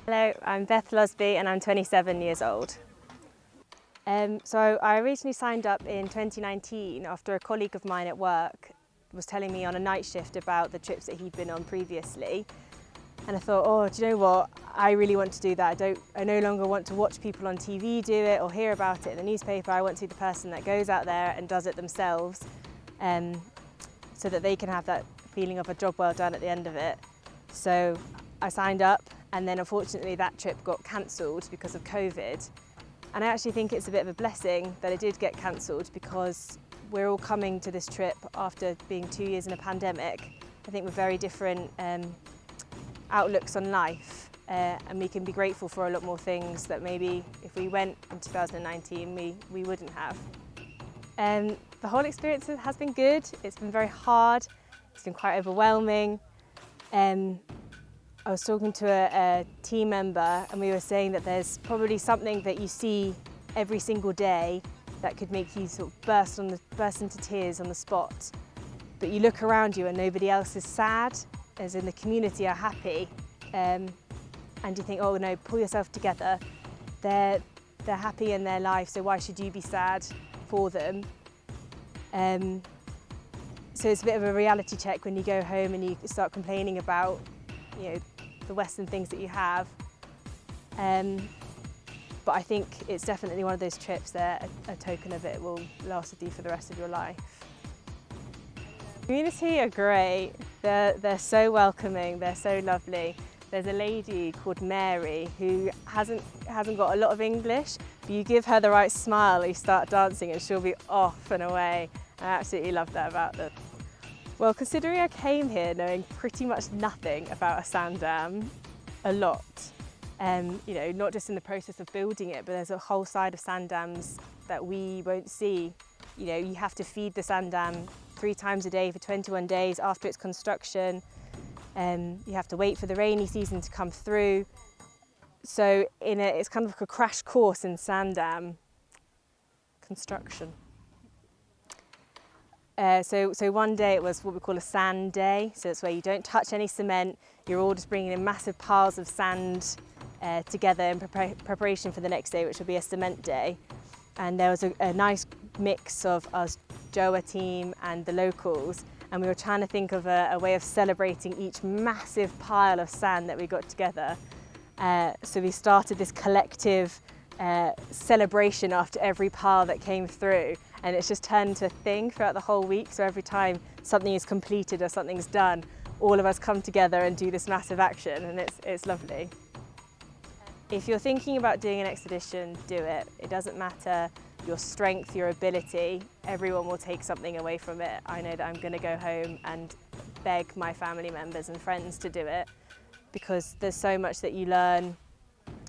Hello, I'm Beth Lusby and I'm 27 years old. So I originally signed up in 2019 after a colleague of mine at work was telling me on a night shift about the trips that he'd been on previously. And I thought, oh, do you know what? I really want to do that. I no longer want to watch people on TV do it or hear about it in the newspaper. I want to be the person that goes out there and does it themselves, so that they can have that feeling of a job well done at the end of it. So I signed up, and then unfortunately that trip got cancelled because of COVID. And I actually think it's a bit of a blessing that it did get cancelled, because we're all coming to this trip after being 2 years in a pandemic. I think we're very different outlooks on life, and we can be grateful for a lot more things that maybe if we went in 2019 we wouldn't have. The whole experience has been good. It's been very hard. It's been quite overwhelming. I was talking to a team member and we were saying that there's probably something that you see every single day that could make you sort of burst into tears on the spot. But you look around you and nobody else is sad, as in the community are happy. And you think, oh no, pull yourself together. They're happy in their life, so why should you be sad for them? So it's a bit of a reality check when you go home and you start complaining about, the Western things that you have. But I think it's definitely one of those trips that a token of it will last with you for the rest of your life. The community are great. They're so welcoming, they're so lovely. There's a lady called Mary who hasn't got a lot of English, but you give her the right smile, you start dancing and she'll be off and away. I absolutely love that about them. Well, considering I came here knowing pretty much nothing about a sand dam, a lot, not just in the process of building it, but there's a whole side of sand dams that we won't see. You have to feed the sand dam 3 times a day for 21 days after its construction. You have to wait for the rainy season to come through. So it's kind of like a crash course in sand dam construction. So one day it was what we call a sand day. So it's where you don't touch any cement. You're all just bringing in massive piles of sand together in preparation for the next day, which will be a cement day. And there was a nice mix of us Joa team and the locals, and we were trying to think of a way of celebrating each massive pile of sand that we got together. So we started this collective celebration after every pile that came through, and it's just turned into a thing throughout the whole week. So every time something is completed or something's done, all of us come together and do this massive action, and it's lovely. If you're thinking about doing an expedition, do it. It doesn't matter your strength, your ability, everyone will take something away from it. I know that I'm going to go home and beg my family members and friends to do it, because there's so much that you learn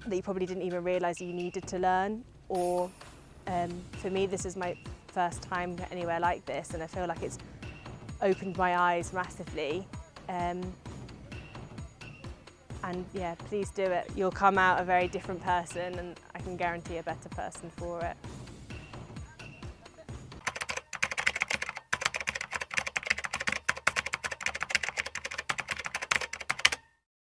that you probably didn't even realise that you needed to learn. Or for me, this is my first time anywhere like this, and I feel like it's opened my eyes massively. And yeah, please do it. You'll come out a very different person, and I can guarantee a better person for it.